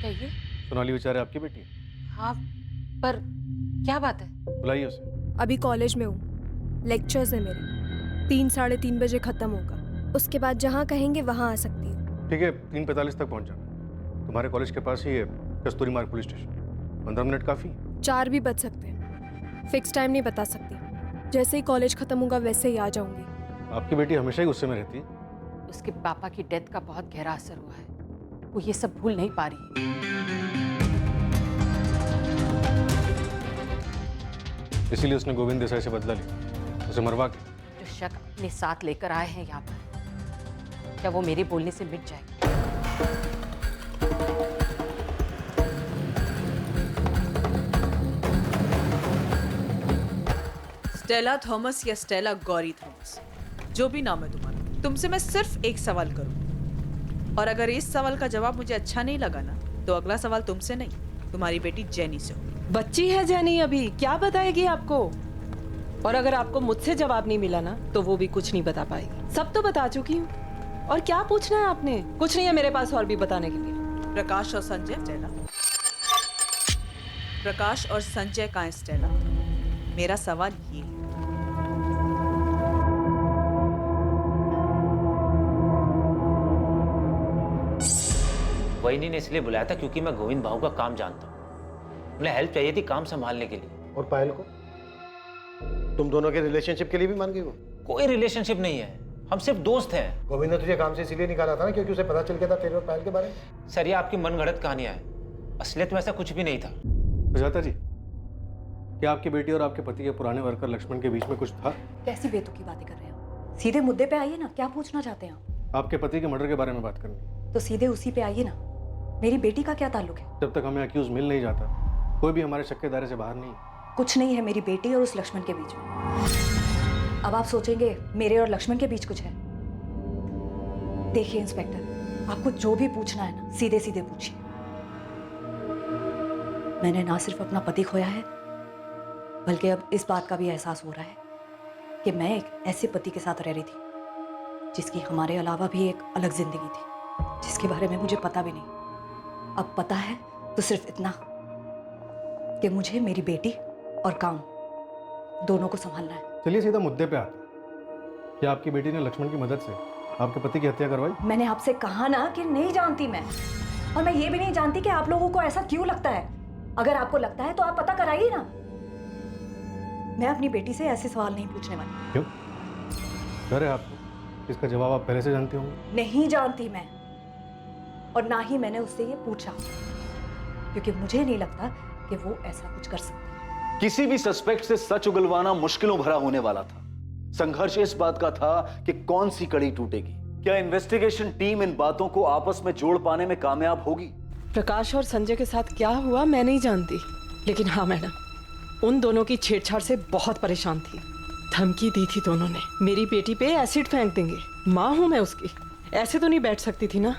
कहिए। सोनाली बेचारे आपकी बेटी है। हाँ, पर क्या बात है? बुलाइए उसे। अभी कॉलेज में हूँ, लेक्चर्स है मेरे। 3 साढ़े 3 बजे खत्म होगा, उसके बाद जहाँ कहेंगे वहाँ आ सकती हूँ। ठीक है, 3:45 तक पहुंच जाना। तुम्हारे कॉलेज के पास ही है कस्तूरी मार्ग पुलिस स्टेशन। 15 मिनट काफ़ी है। 4 भी बज सकते हैं, फिक्स टाइम नहीं बता सकती। जैसे ही कॉलेज खत्म होगा वैसे ही आ जाऊंगी। आपकी बेटी हमेशा ही गुस्से में रहती है। उसके पापा की डेथ का बहुत गहरा असर हुआ है, वो ये सब भूल नहीं पा रही है। इसीलिए उसने गोविंद देसाई से बदला लिया, उसे मरवा के। जो शक अपने साथ लेकर आए हैं यहाँ पर, क्या वो मेरे बोलने से मिट जाएगा? स्टेला थॉमस या स्टेला गौरी थॉमस, जो भी नाम है तुम्हारा, तुमसे मैं सिर्फ एक सवाल करूं, और अगर इस सवाल का जवाब मुझे अच्छा नहीं लगा ना, तो अगला सवाल तुमसे नहीं, तुम्हारी बेटी जेनी से होगा। बच्ची है जेनी, अभी क्या बताएगी आपको? और अगर आपको मुझसे जवाब नहीं मिला ना, तो वो भी कुछ नहीं बता पाएगी। सब तो बता चुकी हूँ। और क्या पूछना है आपने? कुछ नहीं है मेरे पास और भी बताने के लिए। प्रकाश और संजय स्टेला, प्रकाश और संजय का है स्टेला। मेरा सवाल ये है, वहीनी ने इसलिए बुलाया था क्योंकि मैं गोविंद भाऊ का काम जानता हूँ। उन्हें हेल्प चाहिए थी काम संभालने के लिए। और पायल को तुम दोनों के रिलेशनशिप के लिए भी मान गई वो? कोई रिलेशनशिप नहीं है, हम सिर्फ दोस्त हैं। गोविंद ने तुझे काम से इसीलिए निकाला था ना क्योंकि उसे पता चल गया था तेरे और पायल के बारे में। सर, ये आपकी मनगढ़ंत कहानियां हैं, असलियत में ऐसा कुछ भी नहीं था। सुजाता जी, क्या आपकी बेटी और आपके पति के पुराने वर्कर लक्ष्मण के बीच में कुछ था? कैसी बेतुकी बातें कर रहे हैं? सीधे मुद्दे पे आइए ना, क्या पूछना चाहते हैं आप? आपके पति के मर्डर के बारे में बात करनी। तो सीधे उसी पे आइए ना। मेरी बेटी का क्या ताल्लुक है? जब तक हमें अक्यूज मिल नहीं जाता, कोई भी हमारे शक के दायरे से बाहर नहीं। कुछ नहीं है मेरी बेटी और उस लक्ष्मण के बीच में। अब आप सोचेंगे मेरे और लक्ष्मण के बीच कुछ है। देखिए इंस्पेक्टर, आपको जो भी पूछना है ना, सीधे सीधे पूछिए। मैंने ना सिर्फ अपना पति खोया है, बल्कि अब इस बात का भी एहसास हो रहा है कि मैं एक ऐसे पति के साथ रह रही थी जिसकी हमारे अलावा भी एक अलग जिंदगी थी, जिसके बारे में मुझे पता भी नहीं। अब पता है तो सिर्फ इतना कि मुझे मेरी बेटी और काम दोनों को संभालना है। चलिए सीधा मुद्दे पे आते हैं। क्या आपकी बेटी ने लक्ष्मण की मदद से आपके पति की हत्या करवाई? मैंने आपसे कहा ना कि नहीं जानती मैं, और मैं ये भी नहीं जानती कि आप लोगों को ऐसा क्यों लगता है। अगर आपको लगता है तो आप पता कराइए ना। मैं अपनी बेटी से ऐसे सवाल नहीं पूछने वाली। क्यों? डर है आपको? इसका जवाब आप पहले से जानते होंगे। नहीं जानती मैं, और ना ही मैंने उससे ये पूछा, क्योंकि मुझे नहीं लगता कि वो ऐसा कुछ कर सकती है। किसी भी सस्पेक्ट से सच उगलवाना मुश्किलों भरा होने वाला था। संघर्ष इस बात का था कि कौन सी कड़ी टूटेगी। क्या इन्वेस्टिगेशन टीम इन बातों को आपस में जोड़ पाने में कामयाब होगी? प्रकाश और संजय के साथ क्या हुआ मैं नहीं जानती, लेकिन हाँ मैडम, उन दोनों की छेड़छाड़ से बहुत परेशान थी। धमकी दी थी दोनों ने, मेरी बेटी पे एसिड फेंक देंगे। माँ हूं मैं उसकी, ऐसे तो नहीं बैठ सकती थी ना।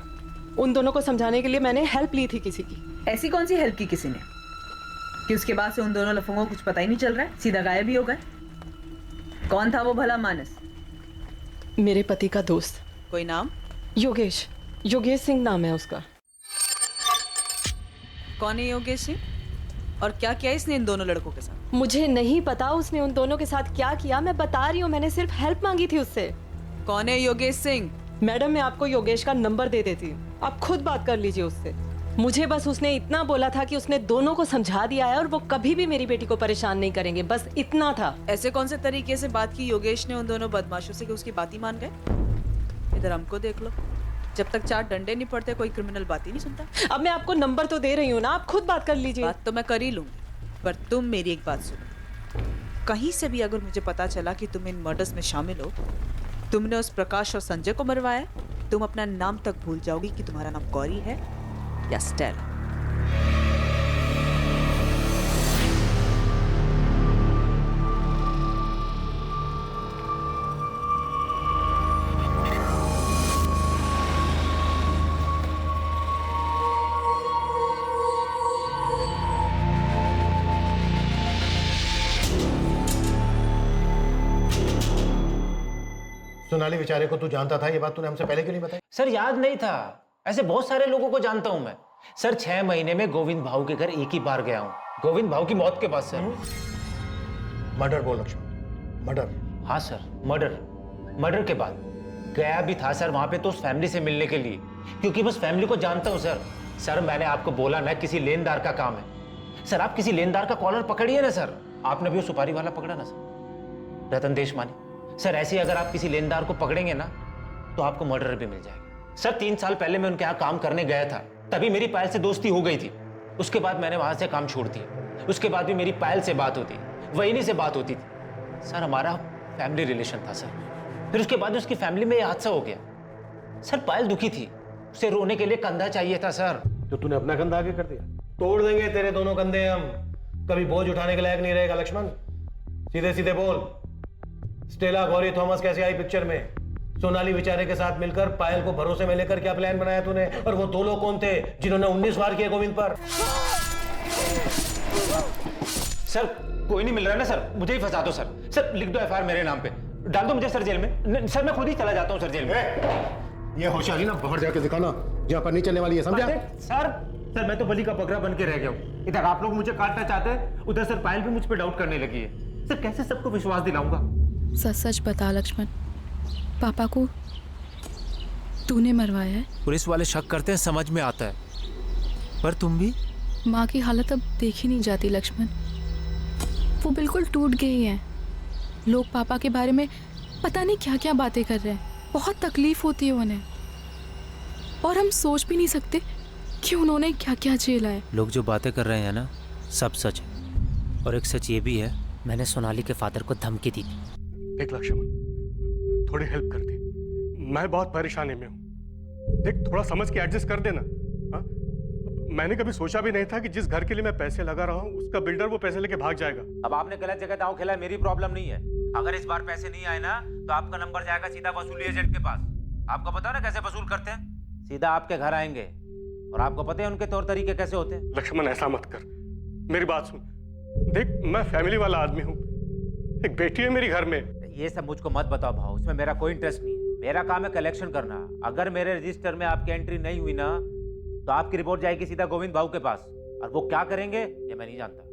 उन दोनों को समझाने के लिए मैंने हेल्प ली थी किसी की। ऐसी कौन सी हेल्प की किसी ने कि उसके बाद से उन दोनों लफंगों को कुछ पता ही नहीं चल रहा है, सीधा गायब ही हो गए? कौन था वो भला मानस? मेरे पति का दोस्त। कोई नाम? योगेश, योगेश सिंह नाम है उसका। कौन है योगेश सिंह, और क्या किया इसने इन दोनों लड़कों के साथ? मुझे नहीं पता उसने उन दोनों के साथ क्या किया, मैं बता रही हूँ, मैंने सिर्फ हेल्प मांगी थी उससे। कौन है योगेश सिंह? मैडम, मैं आपको योगेश का नंबर दे देती हूँ, आप खुद बात कर लीजिए उससे। मुझे बस उसने इतना बोला था कि उसने दोनों को समझा दिया है और वो कभी भी मेरी बेटी को परेशान नहीं करेंगे, बस इतना था। ऐसे कौन से तरीके से बात की योगेश ने उन दोनों बदमाशों से कि उसकी बात ही मान गए? इधर हमको देख लो, जब तक 4 डंडे नहीं पड़ते कोई क्रिमिनल बात ही नहीं सुनता। अब मैं आपको नंबर तो दे रही हूँ ना, आप खुद बात कर लीजिए। बात तो मैं कर ही लूंगी, पर तुम मेरी एक बात सुनो। कहीं से भी अगर मुझे पता चला कि तुम इन मर्डर्स में शामिल हो, तुमने उस प्रकाश और संजय को मरवाया, तुम अपना नाम तक भूल जाओगी कि तुम्हारा नाम गौरी है या स्टेला। सोनाली बेचारे को तू जानता था, ये बात तूने हमसे पहले क्यों नहीं बताई? सर, याद नहीं था। ऐसे बहुत सारे लोगों को जानता हूं मैं। सर 6 महीने में गोविंद भाऊ के घर एक ही बार गया हूँ, गोविंद भाऊ की मौत के बाद सर। मर्डर बोल लक्ष्मण, मर्डर। हाँ सर, मर्डर के बाद गया भी था सर वहां पे तो उस फैमिली से मिलने के लिए, क्योंकि बस फैमिली को जानता हूँ सर। सर मैंने आपको बोला ना किसी लेनदार का काम है सर, आप किसी लेनदार का कॉलर पकड़िए ना सर। आपने भी वो सुपारी वाला पकड़ा ना सर, रतन देशमानी सर। ऐसे अगर आप किसी लेनदार को पकड़ेंगे ना तो आपको मर्डर भी मिल जाएगा सर। 3 साल पहले मैं उनके यहाँ काम करने गया था, तभी मेरी पायल से दोस्ती हो गई थी। उसके बाद मैंने वहां से काम छोड़ दिया, उसके बाद भी मेरी पायल से बात होती, वही से बात होती थी सर। हमारा फैमिली रिलेशन था सर। फिर उसके बाद उसकी फैमिली में ये हादसा हो गया सर। पायल दुखी थी, उसे रोने के लिए कंधा चाहिए था सर। तो तूने अपना कंधा आगे कर दिया। तोड़ देंगे तेरे दोनों कंधे हम, कभी बोझ उठाने के लायक नहीं रहेगा लक्ष्मण। सीधे सीधे बोल, स्टेला गौरी थॉमस कैसे आई पिक्चर में? सोनाली बेचारे के साथ मिलकर पायल को भरोसे में लेकर क्या प्लान बनाया तूने? और वो 2 लोग कौन थे जिन्होंने 19 वार किए गोविंद पर? सर कोई नहीं मिल रहा ना सर, मुझे ही फंसा दो सर। सर लिख दो एफआईआर मेरे नाम पे, डाल दो मुझे सर जेल में। सर मैं खुद ही चला जाता हूँ सर जेल में। ये होशियारी ना बाहर जाके दिखाना, जहां पर नहीं चलने वाली है, समझा? सर मैं तो बलि का बकरा बन के रह गया हूँ। इधर आप लोग मुझे काटना चाहते हैं, उधर सर पायल भी मुझ पे डाउट करने लगी है। सर कैसे सबको विश्वास दिलाऊंगा? सच सच बता लक्ष्मण, पापा को तूने मरवाया है? पुलिस वाले शक करते हैं, समझ में आता है, पर तुम भी? माँ की हालत अब देखी नहीं जाती लक्ष्मण, वो बिल्कुल टूट गई हैं। लोग पापा के बारे में पता नहीं क्या क्या बातें कर रहे हैं, बहुत तकलीफ होती है उन्हें, और हम सोच भी नहीं सकते कि उन्होंने क्या क्या झेला है। लोग जो बातें कर रहे हैं ना, सब सच है। और एक सच ये भी है, मैंने सोनाली के फादर को धमकी दी थी। देख लक्ष्मण, थोड़ी हेल्प कर दे, मैं बहुत परेशानी में हूँ। देख थोड़ा समझ के एडजस्ट कर देना। हाँ? मैंने कभी सोचा भी नहीं था कि जिस घर के लिए मैं पैसे लगा रहा हूँ उसका बिल्डर वो पैसे लेके भाग जाएगा। अब आपने गलत जगह दांव खेला है, मेरी प्रॉब्लम नहीं है। अगर इस बार पैसे नहीं आए ना तो आपका नंबर जाएगा सीधा वसूली एजेंट के पास। आपको पता है ना कैसे वसूल करते हैं? सीधा आपके घर आएंगे, और आपको पता है उनके तौर तरीके कैसे होते हैं। लक्ष्मण ऐसा मत कर, मेरी बात सुन। देख मैं फैमिली वाला आदमी हूँ, एक बेटी है मेरी घर में। ये सब मुझको मत बताओ भाव, इसमें मेरा कोई इंटरेस्ट नहीं है। मेरा काम है कलेक्शन करना। अगर मेरे रजिस्टर में आपकी एंट्री नहीं हुई ना तो आपकी रिपोर्ट जाएगी सीधा गोविंद भाऊ के पास, और वो क्या करेंगे ये मैं नहीं जानता।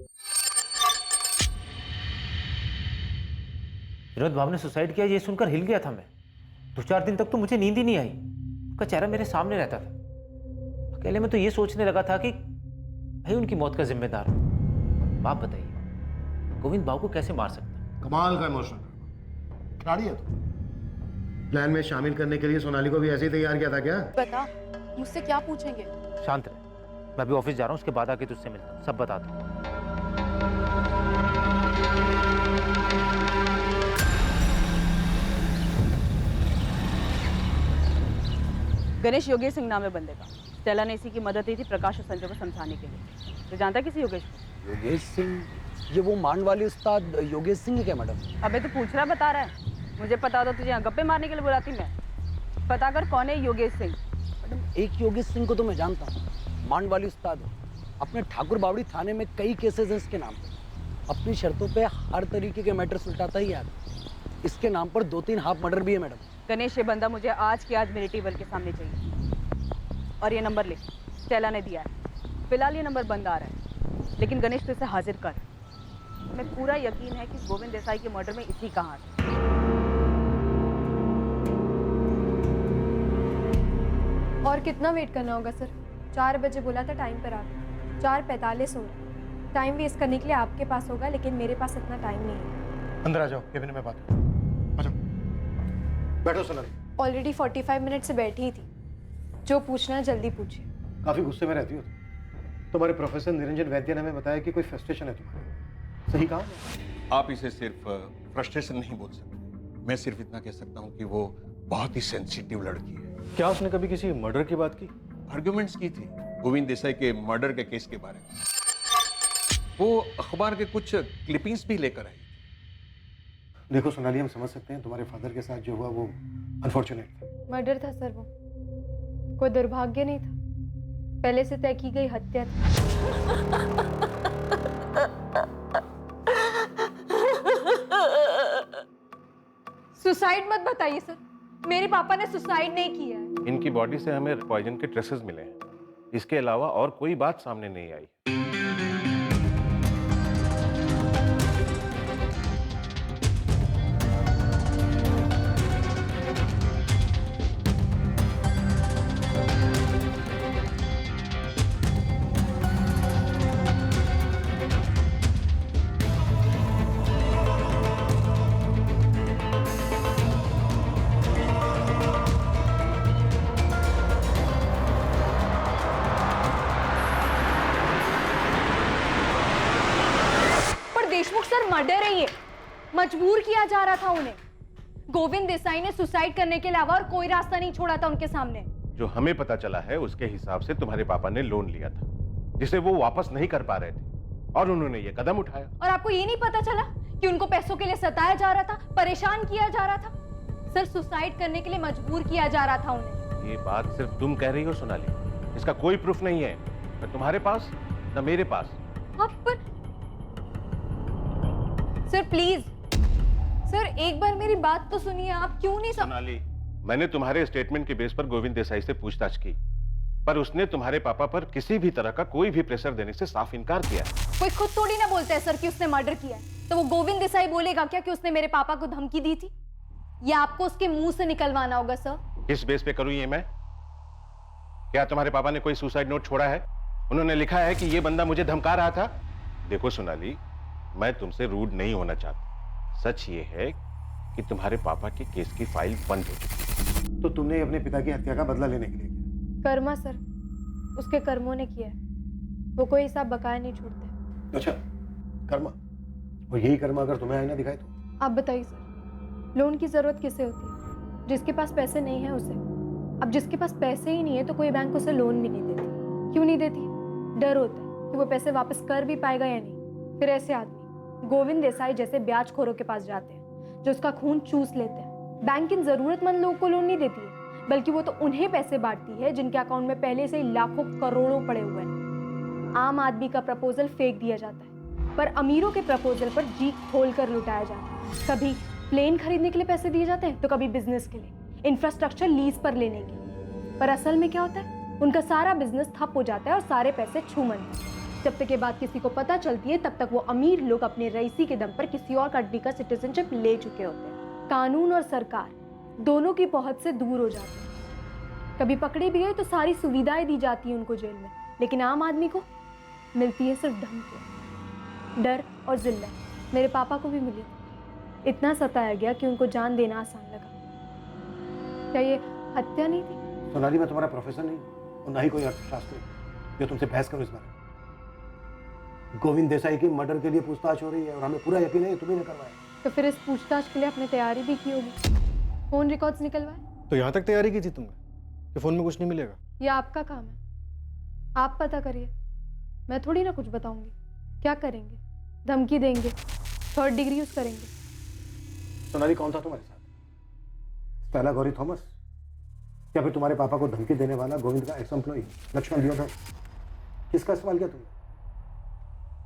विनोद भाव ने सुसाइड किया ये सुनकर हिल गया था मैं। 2-4 दिन तक तो मुझे नींद ही नहीं आई, उसका चेहरा मेरे सामने रहता था। अकेले में तो ये सोचने लगा था कि भाई उनकी मौत का जिम्मेदार हूं। आप बताइए गोविंद भाऊ को कैसे मार सकता? कमाल का इमोशनल खिलाड़ी है तू। प्लान में शामिल करने के लिए सोनाली को भी ऐसे ही तैयार किया था क्या? बता, मुझसे क्या पूछेंगे? शांत रहे, मैं अभी ऑफिस जा रहा हूँ, उसके बाद आके तुझसे मिलता हूँ, सब बता दूँ। गणेश योगेश सिंह नाम है बंदे का। स्टेला ने इसी की मदद ली थी प्रकाश और संजय को समझाने के लिए। तो जानता किसी योगेश को? योगेश सिंह? ये वो मांड वाली उस्ताद योगेश सिंह है क्या मैडम? अबे तो पूछ रहा बता रहा है। मुझे पता होता तुझे यहाँ गप्पे मारने के लिए बुलाती मैं। पता कर कौन है योगेश सिंह। मैडम एक योगेश सिंह को तो मैं जानता हूँ, मांड वाली उस्ताद है। अपने ठाकुर बावड़ी थाने में कई केसेस हैं इसके नाम पे। अपनी शर्तों पे हर तरीके के मैटर सुलटाता ही है। इसके नाम पर 2-3 हाफ मर्डर भी है मैडम। गणेश ये बंदा मुझे आज के आज मेरे टेबल के सामने चाहिए। और ये नंबर ले, स्टेला ने दिया है। फिलहाल ये नंबर बंद आ रहा है, लेकिन गणेश तो इसे हाजिर कर। मैं पूरा यकीन है कि गोविंद देसाई के मर्डर में इसी का हाथ है। और कितना वेट करना होगा सर? 4 बजे बोला था टाइम पर आ गए, 4:45 हो रहा। टाइम वेस्ट करने के लिए आपके पास होगा, लेकिन मेरे पास इतना टाइम नहीं है। अंदर आ जाओ, केबिन में बात। आ जाओ, बैठो सोनाली। ऑलरेडी 45 मिनट से बैठी ही थी। जो पूछना है जल्दी पूछिए। काफी गुस्से में रहती हो तुम्हारे प्रोफेसर निरंजन वैद्य ने हमें बताया कि कोई फ्रस्ट्रेशन है तुम्हारे, सही कहा? आप इसे सिर्फ फ्रस्ट्रेशन नहीं बोल सकते। मैं सिर्फ इतना कह सकता हूँ कि वो बहुत ही सेंसिटिव लड़की है। क्या उसने कभी किसी मर्डर की बात की? आर्ग्यूमेंट्स की थी गोविंद देसाई के मर्डर के केस के बारे में। वो अखबार के कुछ क्लिपिंग्स भी लेकर आई। देखो सोनाली, हम समझ सकते हैं तुम्हारे फादर के साथ जो हुआ वो अनफॉर्चुनेट था। मर्डर था सर, वो कोई दुर्भाग्य नहीं था, पहले से तय की गई हत्या थी। सुसाइड मत बताइए सर, मेरे पापा ने सुसाइड नहीं किया है। इनकी बॉडी से हमें पॉइजन के ट्रेसेस मिले हैं। इसके अलावा और कोई बात सामने नहीं आई। देशमुख सर मर्डर है ये, मजबूर किया जा रहा था उन्हें। गोविंद देसाई ने सुसाइड करने के अलावा और कोई रास्ता नहीं छोड़ा था उनके सामने। जो हमें पता चला है उसके हिसाब से तुम्हारे पापा ने लोन लिया था जिसे वो वापस नहीं कर पा रहे थे और उन्होंने ये कदम उठाया। और आपको ये नहीं पता चला कि उनको पैसों के लिए सताया जा रहा था, परेशान किया जा रहा था? सर सुसाइड करने के लिए मजबूर किया जा रहा था उन्हें। ये बात सिर्फ तुम कह रही हो सोनाली, इसका कोई प्रूफ नहीं है, न तुम्हारे पास न मेरे पास। पर सर प्लीज, सर एक बार मेरी बात तो सुनिए, आप क्यों नहीं सोनाली, मैंने तुम्हारे स्टेटमेंट के बेस पर गोविंद देसाई से पूछताछ की, पर उसने तुम्हारे पापा पर किसी भी तरह का कोई भी प्रेशर देने से साफ इनकार किया। कोई खुद थोड़ी ना बोलता है सर कि उसने मर्डर किया है, तो वो गोविंद देसाई बोलेगा क्या कि उसने मेरे पापा को धमकी दी थी? या आपको उसके मुंह से निकलवाना होगा सर? किस बेस पे करूं ये मैं? क्या तुम्हारे पापा ने कोई सुसाइड नोट छोड़ा है? उन्होंने लिखा है कि ये बंदा मुझे धमका रहा था? देखो सोनाली, मैं तुमसे रूड नहीं होना चाहता, सच ये है कि तुम्हारे पापा के केस की फाइल बंद हो चुकी। तो तुमने अपने पिता की हत्या का बदला लेने के लिए किया? कर्मा सर, उसके कर्मों ने किया है, वो कोई हिसाब बकाया नहीं छोड़ते। अच्छा, कर्मा, और यही कर्मा अगर तुम्हें आईना दिखाए तो? आप बताइए सर, लोन की जरूरत किसे होती है? जिसके पास पैसे नहीं है उसे। अब जिसके पास पैसे ही नहीं है तो कोई बैंक उसे लोन भी नहीं देती। क्यों नहीं देती? डर होता है कि वो पैसे वापस कर भी पाएगा या नहीं। फिर ऐसे आदमी गोविंद देसाई जैसे ब्याजखोरों के पास जाते हैं जो उसका खून चूस लेते हैं। बैंक इन जरूरतमंद लोगों को लोन नहीं देती है, बल्कि वो तो उन्हें पैसे बांटती है जिनके अकाउंट में पहले से ही लाखों करोड़ों पड़े हुए हैं। आम आदमी का प्रपोजल फेंक दिया जाता है, पर अमीरों के प्रपोजल पर जी खोल कर लुटाया जाता है। कभी प्लेन खरीदने के लिए पैसे दिए जाते हैं तो कभी बिजनेस के लिए, इंफ्रास्ट्रक्चर लीज पर लेने के लिए। पर असल में क्या होता है, उनका सारा बिजनेस ठप हो जाता है और सारे पैसे छूमंतर। जब तक ये बात किसी को पता चलती है तब तक वो अमीर लोग अपने रईसी के दम पर किसी और कंट्री का सिटीजनशिप ले चुके होते हैं। कानून और सरकार दोनों की पहुंच से दूर हो जाते हैं। कभी पकड़े भी गए तो सारी सुविधाएं दी जाती हैं उनको जेल में, लेकिन आम आदमी को मिलती है सिर्फ धमकी, डर और जिल्लत। मेरे पापा को भी मिली, इतना सताया गया कि उनको जान देना आसान लगा। क्या ये हत्या नहीं थी? सोनाली, मैं तुम्हारा प्रोफेसर नहीं और ना ही कोई अर्थशास्त्री जो तुमसे बहस करूं इस बारे में। गोविंद देसाई की मर्डर के लिए पूछताछ हो रही है और हमें पूरा यकीन है तुम्ही ने करवाया। तो फिर इस पूछताछ के लिए आपने तैयारी भी की होगी, फोन रिकॉर्ड्स निकलवाए? तो यहाँ तक तैयारी की थी तुमने कि फोन में कुछ नहीं मिलेगा? ये आपका काम है, आप पता करिए, मैं थोड़ी ना कुछ बताऊंगी। क्या करेंगे? धमकी देंगे, थर्ड डिग्री यूज करेंगे? सोनाली, कौन था तुम्हारे साथ? स्टेला गौरी थॉमस या फिर तुम्हारे पापा को धमकी देने वाला गोविंद का एक्स एम्प्लॉई लक्ष्मण दियोदर? किसका इस्तेमाल किया तुमने?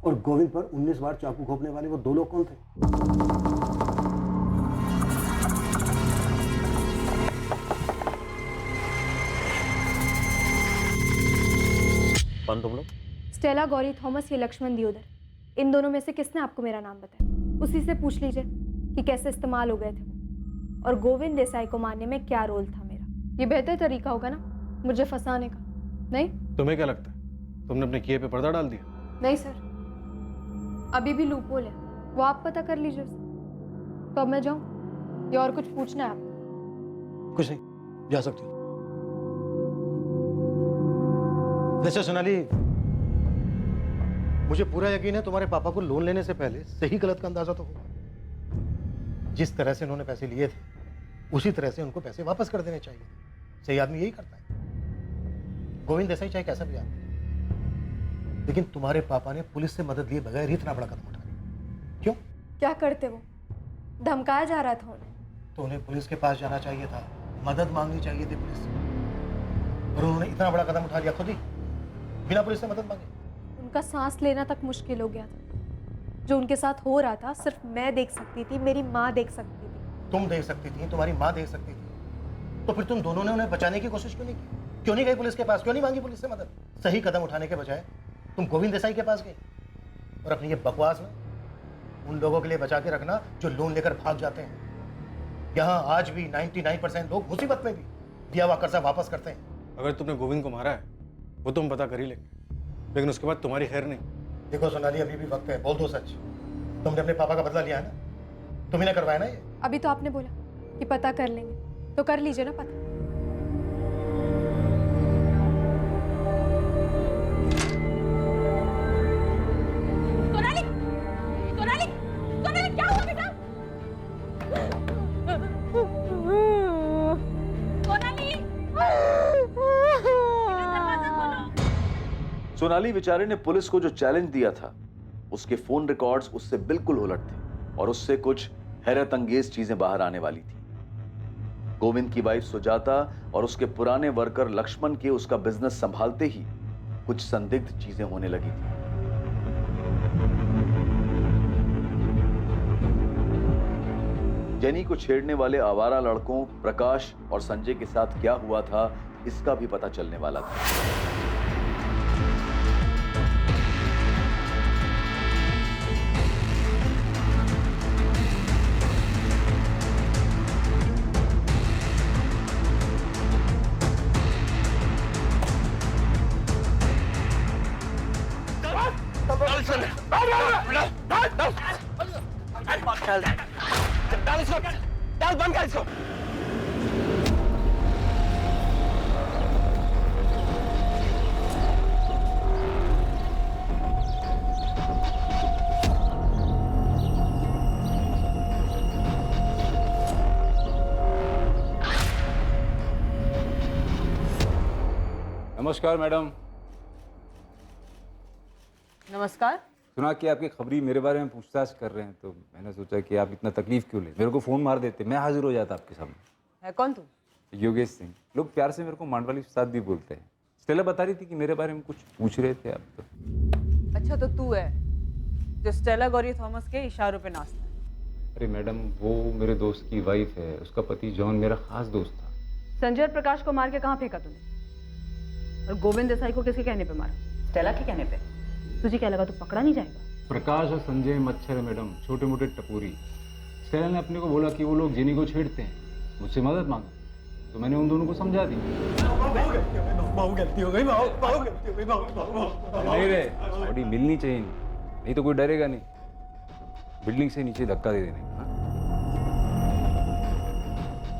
और गोविंद पर 19 बार चाकू घोंपने वाले वो दो लोग कौन थे? कौन तुम लोग? स्टेला गौरी थॉमस या लक्ष्मण दियोदर, इन दोनों में से किसने आपको मेरा नाम बताया? उसी से पूछ लीजिए कि कैसे इस्तेमाल हो गए थे वो, और गोविंद देसाई को मारने में क्या रोल था मेरा। ये बेहतर तरीका होगा ना मुझे फंसाने का, नहीं? तुम्हें क्या लगता है तुमने अपने किए पे पर्दा डाल दिया? नहीं सर, अभी भी लूपहोल है, वो आप पता कर लीजिए उसे। तो अब मैं जाऊं या और कुछ पूछना है आपको? कुछ नहीं, जा सकती हो। वैसे सोनाली, मुझे पूरा यकीन है तुम्हारे पापा को लोन लेने से पहले सही गलत का अंदाजा तो होगा। जिस तरह से उन्होंने पैसे लिए थे उसी तरह से उनको पैसे वापस कर देने चाहिए। सही आदमी यही करता है। गोविंद देसाई चाहे कैसा भी आदमी, लेकिन तुम्हारे पापा ने पुलिस से मदद लिए बगैर ही इतना बड़ा कदम उठा लिया। क्यों? क्या करते वो? धमकाया जा रहा था उन्हें। तो उन्हें पुलिस के पास जाना चाहिए था, मदद मांगनी चाहिए थी पुलिस से, और उन्होंने इतना बड़ा कदम उठा लिया खुद ही, बिना पुलिस से मदद मांगे। उनका सांस लेना तक मुश्किल हो गया था। जो उनके साथ हो रहा था सिर्फ मैं देख सकती थी, मेरी माँ देख सकती थी। तुम देख सकती थी, तुम्हारी माँ देख सकती थी, तो फिर तुम दोनों ने उन्हें बचाने की कोशिश क्यों नहीं की? क्यों नहीं गई पुलिस के पास, क्यों नहीं मांगी पुलिस से मदद? सही कदम उठाने के बजाय तुम गोविंद देसाई के पास गए और अपनी ये बकवास में उन लोगों के लिए बचा के रखना जो लोन लेकर भाग जाते हैं। यहाँ आज भी 99% लोग मुसीबत में भी दिया हुआ कर्जा वापस करते हैं। अगर तुमने गोविंद को मारा है वो तो हम पता कर ही लेंगे, लेकिन उसके बाद तुम्हारी खैर नहीं। देखो सोनाली, अभी भी वक्त है, बोल दो सच। तुमने अपने पापा का बदला लिया है ना, तुम्ही ने करवाया ना ये? अभी तो आपने बोला कि पता कर लेंगे, तो कर लीजिए ना पता। सोनाली, सोनाली, सोनाली, क्या हुआ बेटा? सोनाली, दरवाजा खोलो। सोनाली बेचारे ने पुलिस को जो चैलेंज दिया था उसके फोन रिकॉर्ड्स उससे बिल्कुल उलट थे और उससे कुछ हैरत अंगेज चीजें बाहर आने वाली थी। गोविंद की वाइफ सुजाता और उसके पुराने वर्कर लक्ष्मण के उसका बिजनेस संभालते ही कुछ संदिग्ध चीजें होने लगी थी। जेनी को छेड़ने वाले आवारा लड़कों प्रकाश और संजय के साथ क्या हुआ था इसका भी पता चलने वाला था। नमस्कार मैडम। नमस्कार। सुना कि आपकी खबरी मेरे बारे में पूछताछ कर रहे हैं, तो मैंने सोचा कि आप इतना तकलीफ क्यों ले, मेरे को फ़ोन मार देते, मैं हाजिर हो जाता आपके सामने। है कौन तू? योगेश सिंह। लोग प्यार से मेरे को मांडवाली उस्ताद भी बोलते हैं। स्टेला बता रही थी कि मेरे बारे में कुछ पूछ रहे थे आप तो। अच्छा, तो तू है जो स्टेला गौरी थॉमस के इशारों पे नाचता है? अरे मैडम, वो मेरे दोस्त की वाइफ है, उसका पति जॉन मेरा खास दोस्त था। संजय और प्रकाश को मार के कहाँ फेंका तूने? और गोविंद देसाई को किसके कहने पे मारा? स्टेला के कहने पे? तुझे क्या लगा तू पकड़ा नहीं जाएगा? प्रकाश और संजय मच्छर है मैडम, छोटे मोटे टपूरी। स्टेला ने अपने को बोला कि वो लोग जेनी को छेड़ते हैं, मुझसे मदद मांगा, तो मैंने उन दोनों को समझा दी। गलती हो गई, गलती हो गई। नहीं रे, बॉडी मिलनी चाहिए, नहीं तो कोई डरेगा नहीं। बिल्डिंग से नीचे धक्का दे देने का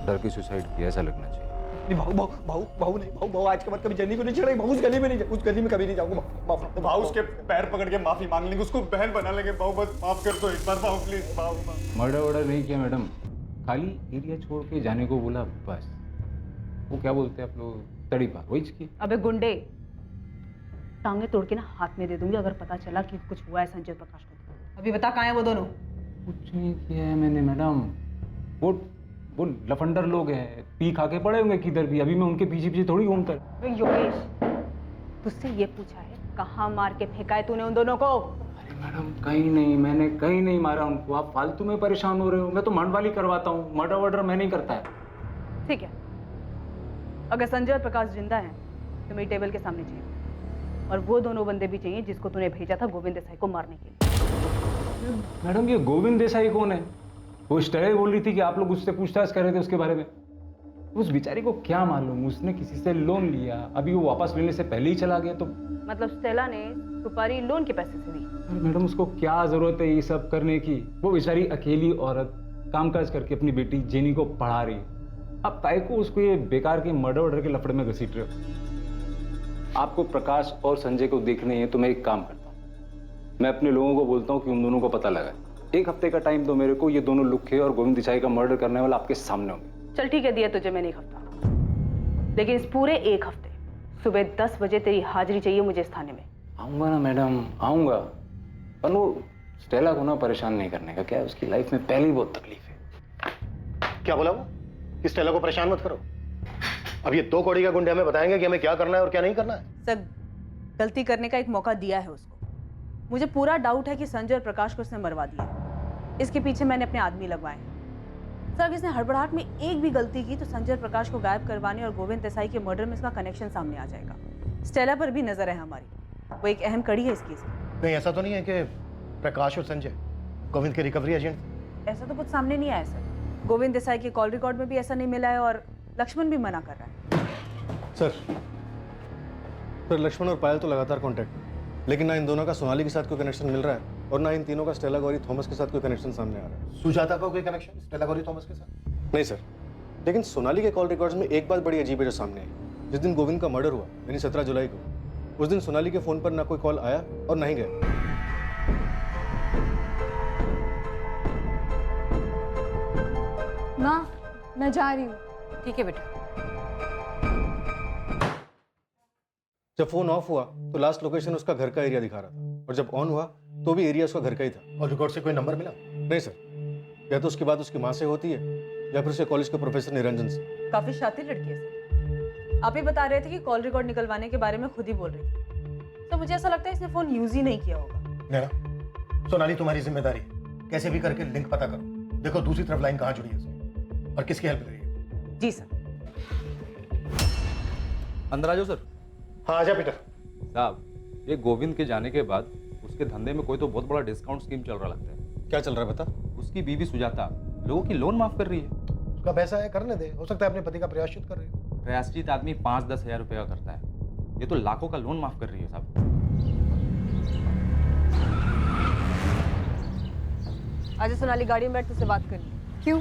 डर के सुसाइड किया ऐसा लगना चाहिए। भाऊ नहीं, आज के बाद कभी जेनी को नहीं छेड़ेगा। उस गली में कभी नहीं जाऊंगा। भाऊ उसके पैर पकड़ के माफी मांग लेंगे, उसको बहन बना लेंगे। भाऊ बस माफ कर दो एक बार, भाऊ प्लीज। भाऊ मर्डर वर्डर नहीं किया मैडम, खाली एरिया छोड़ के जाने को बोला बस। वो क्या बोलते हैं आप लोग, तड़ी पार, वही की। अबे गुंडे, टांगे तोड़ के ना हाथ में दे दूंगी अगर पता चला कि कुछ हुआ है संजय प्रकाश को। अभी बता कहाँ है वो दोनों? कुछ नहीं किया है मैंने मैडम, वो लफंडर लोग हैं, पी खा के पड़े होंगे किधर भी, अभी मैं उनके पीछे पीछे थोड़ी घूमता। योगेश, तुझसे ये पूछा है कहाँ मार के फेंका है तूने उन दोनों को? अरे मैडम कहीं नहीं, मैंने कहीं नहीं मारा उनको, आप फालतू में परेशान हो रहे हो। मैं तो मांडवाली करवाता हूँ, मर्डर वर्डर मैं नहीं करता है। ठीक है, अगर संजय और प्रकाश जिंदा हैं तो मेरी टेबल के सामने चाहिए, और वो दोनों बंदे भी चाहिए जिसको तूने भेजा था गोविंद देसाई को मारने के लिए। मैडम ये गोविंद देसाई कौन है? वो स्टेला बोल रही थी कि आप लोग उससे पूछताछ कर रहे थे उसके बारे में। उस बेचारी को क्या मालूम, उसने किसी से लोन लिया, अभी वो वापस लेने से पहले ही चला गया। तो मतलब स्टेला ने सुपारी लोन के पैसे से दी? अरे मैडम उसको क्या जरूरत है ये सब करने की? वो बेचारी अकेली औरत कामकाज करके अपनी बेटी जेनी को पढ़ा रही है। अब ताई को उसको ये बेकार के मर्डर वर्डर के लफड़े में घसीट रहे हो। आपको प्रकाश और संजय को देखने हैं तो मैं एक काम करता हूँ, मैं अपने लोगों को बोलता हूँ कि उन दोनों को पता लगा। एक हफ्ते का टाइम दो मेरे को, ये दोनों लुखे और गोविंद देसाई का मर्डर करने वाला आपके सामने होंगे। चल ठीक है, दिया तुझे मैंने एक हफ्ता, लेकिन इस पूरे एक हफ्ते सुबह 10 बजे तेरी हाजिरी चाहिए मुझे इस थाने में। आऊंगा ना मैडम, आऊंगा, पर वो स्टेला को ना परेशान नहीं करने का। क्या है, उसकी लाइफ में पहले ही बहुत तकलीफ है। क्या बोला वो कि स्टेला को परेशान मत करो? अब ये 2 कौड़ी का गुंडे हमें बताएंगे कि हमें क्या करना है और क्या नहीं करना है। सर, गलती करने का एक मौका दिया है उसको। मुझे पूरा डाउट है कि संजय और प्रकाश को उसने मरवा दिया। इसके पीछे मैंने अपने आदमी लगवाए हैं। सर अगर इसने हड़बड़ाहट में एक भी गलती की तो संजय प्रकाश को गायब करवाने और गोविंद देसाई के मर्डर में इसका कनेक्शन सामने आ जाएगा। स्टेला पर भी नजर है हमारी, वो एक अहम कड़ी है इस केस में। कहीं ऐसा तो नहीं है कि प्रकाश और संजय गोविंद के रिकवरी एजेंट? ऐसा तो कुछ सामने नहीं आया सर। गोविंद देसाई के कॉल रिकॉर्ड में भी ऐसा नहीं मिला है और लक्ष्मण भी मना कर रहा है। सर लक्ष्मण और पायल तो लगातार कांटेक्ट में, लेकिन ना इन दोनों का सोनाली के साथ कोई कनेक्शन मिल रहा है और ना इन तीनों का स्टेला गौरी थॉमस के साथ कोई कनेक्शन सामने आ रहा है। सुजाता का कोई कनेक्शन स्टेला गौरी थॉमस के साथ? नहीं सर, लेकिन सोनाली के कॉल रिकॉर्ड्स में एक बात बड़ी अजीब है जो सामने आई। जिस दिन गोविंद का मर्डर हुआ यानी 17 जुलाई को, उस दिन सोनाली के फोन पर ना कोई कॉल आया और ना ही गया। माँ मैं जा रही हूँ। ठीक है बेटा। जब फोन ऑफ हुआ तो लास्ट लोकेशन उसका घर का एरिया दिखा रहा था और जब ऑन हुआ तो भी एरिया उसका घर का ही था। और रिकॉर्ड से कोई नंबर मिला? नहीं सर, या तो उसकी बात उसकी माँ से होती है या फिर उसके कॉलेज के प्रोफेसर निरंजन से। काफी शातिर लड़की है सर। आप ही बता रहे थे कि कॉल रिकॉर्ड निकलवाने के बारे में खुद ही बोल रही थी, तो मुझे ऐसा लगता है इसने फोन यूज ही नहीं किया होगा। नैना, सोनाली तुम्हारी जिम्मेदारी है, कैसे भी करके लिंक पता करो। देखो दूसरी तरफ लाइन कहाँ जुड़ी है उसकी और किसकी हेल्प ले रही है। जी सर। अंदर आ जाओ सर। हाँ आजा पीटर साहब, ये गोविंद के जाने के बाद उसके धंधे में कोई तो बहुत बड़ा डिस्काउंट स्कीम चल रहा लगता है। क्या चल रहा है बता? उसकी बीवी सुजाता लोगों की लोन माफ कर रही है। उसका पैसा है, करने दे, हो सकता है अपने पति का प्रयाश्चित कर रही हो। प्रयाश्चित आदमी 5-10 हज़ार रुपये का करता है, ये तो लाखों का लोन माफ कर रही है साहब। आज सोनाली गाड़ी में बैठ तुझसे बात करनी। क्यों?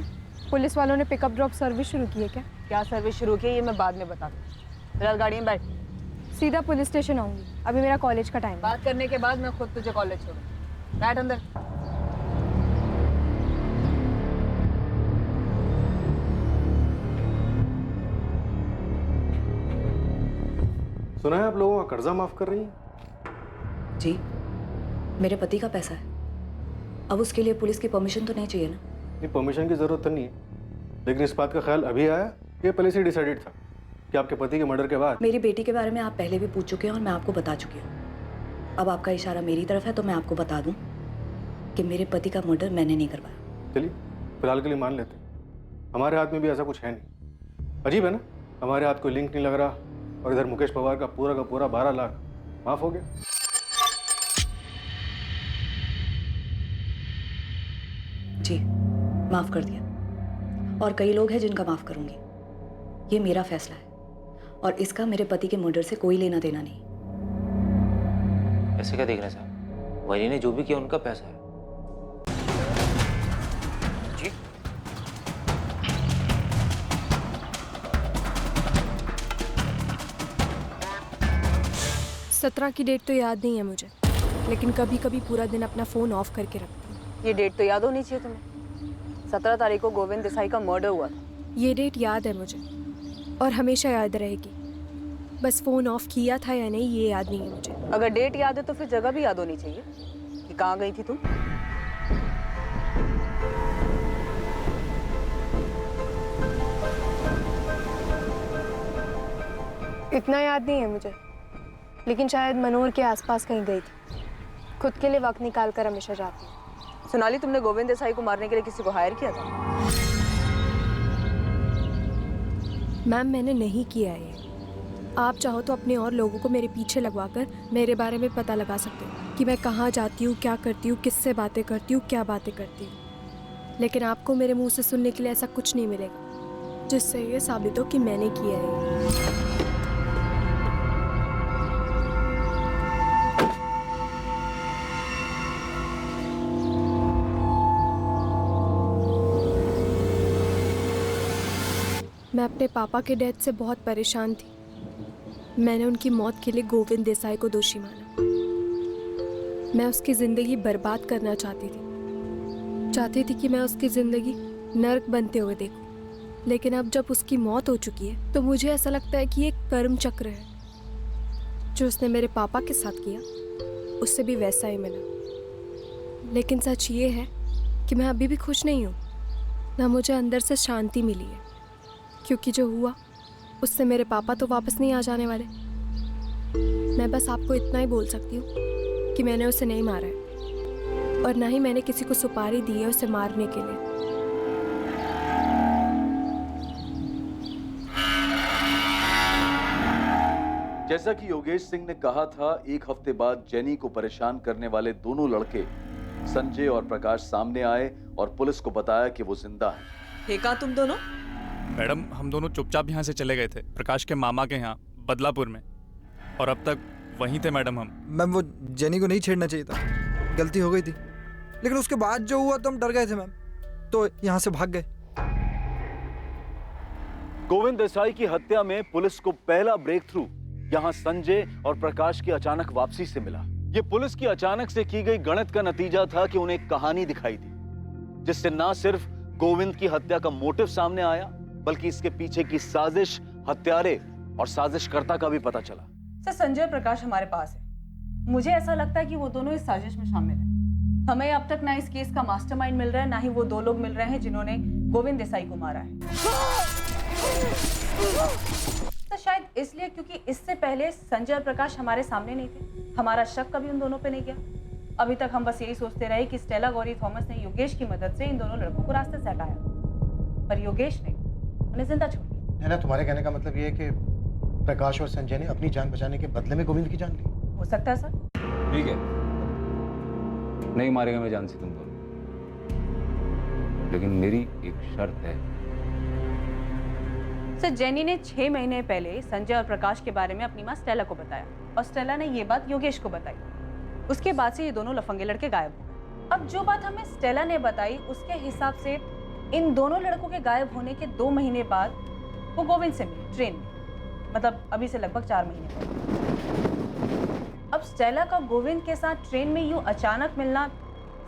पुलिस वालों ने पिकअप ड्रॉप सर्विस शुरू की है क्या? क्या सर्विस शुरू की है ये मैं बाद में बता दूँ, फिलहाल गाड़ी में बैठ। सीधा पुलिस स्टेशन आऊंगी, अभी मेरा कॉलेज का टाइम है। बात करने के बाद मैं खुद तुझे कॉलेज छोड़ूँ। बैठ अंदर। सुना है आप लोगों का कर्जा माफ कर रही हैं? जी, मेरे पति का पैसा है, अब उसके लिए पुलिस की परमिशन तो नहीं चाहिए ना? नहीं, परमिशन की जरूरत तो नहीं है, लेकिन इस बात का ख्याल अभी आया कि पहले से डिसाइडेड था कि आपके पति के मर्डर के बाद? मेरी बेटी के बारे में आप पहले भी पूछ चुके हैं और मैं आपको बता चुकी हूँ। अब आपका इशारा मेरी तरफ है तो मैं आपको बता दूं कि मेरे पति का मर्डर मैंने नहीं करवाया। चलिए फिलहाल के लिए मान लेते हैं, हमारे हाथ में भी ऐसा कुछ है नहीं। अजीब है ना, हमारे हाथ कोई लिंक नहीं लग रहा और इधर मुकेश पवार का पूरा 12 लाख माफ हो गया। जी माफ कर दिया, और कई लोग हैं जिनका माफ करूंगी। ये मेरा फैसला है और इसका मेरे पति के मर्डर से कोई लेना देना नहीं। ऐसे क्या देख रहे हैं साहब, वही ने जो भी किया उनका पैसा है। जी 17 की डेट तो याद नहीं है मुझे, लेकिन कभी कभी पूरा दिन अपना फ़ोन ऑफ करके रखती हूँ। ये डेट तो याद होनी चाहिए तुम्हें, 17 तारीख को गोविंद देसाई का मर्डर हुआ था। ये डेट याद है मुझे और हमेशा याद रहेगी, बस फ़ोन ऑफ किया था या नहीं ये याद नहीं है मुझे। अगर डेट याद है तो फिर जगह भी याद होनी चाहिए कि कहाँ गई थी तुम। इतना याद नहीं है मुझे, लेकिन शायद मनोर के आसपास कहीं गई थी। खुद के लिए वक्त निकाल कर हमेशा जाती हूँ। सोनाली, तुमने गोविंद देसाई को मारने के लिए किसी को हायर किया था? मैम मैंने नहीं किया है। आप चाहो तो अपने और लोगों को मेरे पीछे लगवाकर मेरे बारे में पता लगा सकते हो कि मैं कहाँ जाती हूँ, क्या करती हूँ, किससे बातें करती हूँ, क्या बातें करती हूँ। लेकिन आपको मेरे मुंह से सुनने के लिए ऐसा कुछ नहीं मिलेगा जिससे ये साबित हो कि मैंने किया है। मैं अपने पापा के डेथ से बहुत परेशान थी। मैंने उनकी मौत के लिए गोविंद देसाई को दोषी माना। मैं उसकी ज़िंदगी बर्बाद करना चाहती थी कि मैं उसकी ज़िंदगी नर्क बनते हुए देखूं। लेकिन अब जब उसकी मौत हो चुकी है तो मुझे ऐसा लगता है कि ये कर्म चक्र है। जो उसने मेरे पापा के साथ किया उससे भी वैसा ही मिला। लेकिन सच ये है कि मैं अभी भी खुश नहीं हूँ, ना मुझे अंदर से शांति मिली है, क्योंकि जो हुआ उससे मेरे पापा तो वापस नहीं आ जाने वाले। मैं बस आपको इतना ही बोल सकती हूँ कि मैंने उसे नहीं मारा है और ना ही मैंने किसी को सुपारी दी है उसे मारने के लिए। जैसा कि योगेश सिंह ने कहा था, एक हफ्ते बाद जेनी को परेशान करने वाले दोनों लड़के संजय और प्रकाश सामने आए और पुलिस को बताया कि वो जिंदा हैं। थे कहाँ तुम दोनों? मैडम, हम दोनों चुपचाप यहाँ से चले गए थे प्रकाश के मामा के यहाँ बदलापुर में, और अब तक वहीं थे मैडम हम। मैम, वो जेनी को नहीं छेड़ना चाहिए था, गलती हो गई थी, लेकिन उसके बाद जो हुआ तो हम डर गए थे मैम, तो यहाँ से भाग गए। गोविंद देसाई की हत्या में पुलिस को पहला ब्रेक थ्रू यहां संजय और प्रकाश की अचानक वापसी से मिला। यह पुलिस की अचानक से की गई गणित का नतीजा था कि उन्हें एक कहानी दिखाई दी, जिससे ना सिर्फ गोविंद की हत्या का मोटिव सामने आया, बल्कि इसके पीछे की साजिश, हत्यारे और साजिशकर्ता का भी पता चला। सर, संजय और प्रकाश हमारे पास है। मुझे ऐसा लगता है कि वो दोनों इस साजिश में शामिल हैं। हमें अब तक ना इस केस का मास्टरमाइंड मिल रहा है, ना ही वो दो लोग मिल रहे हैं जिन्होंने गोविंद देसाई को मारा है। तो शायद इसलिए क्योंकि इससे पहले संजय और प्रकाश हमारे सामने नहीं थे, हमारा शक कभी उन दोनों पे नहीं गया। अभी तक हम बस यही सोचते रहे कि स्टेला गौरी थॉमस ने योगेश की मदद से इन दोनों लड़कों को रास्ते से हटाया, पर योगेश ने उन्हें जिंदा छोड़ दिया। ना, तुम्हारे कहने का मतलब ये है कि प्रकाश और संजय ने अपनी जान बचाने के बदले में गोविंद की जान ली? हो सकता है सर। ठीक है, नहीं मारेगा मैं जान से तुम दोनों, लेकिन मेरी एक शर्त है। सर, जेनी ने 6 महीने पहले संजय और प्रकाश के बारे में अपनी माँ स्टेला को बताया, और स्टेला ने ये बात योगेश को बताई। उसके बाद से ये दोनों लफंगे लड़के गायब हो गए। अब जो बात हमें स्टेला ने बताई, उसके हिसाब से इन दोनों लड़कों के गायब होने के 2 महीने बाद वो गोविंद से मिले ट्रेन में, मतलब अभी से लगभग 4 महीने पहले। अब स्टेला का गोविंद के साथ ट्रेन में यूं अचानक मिलना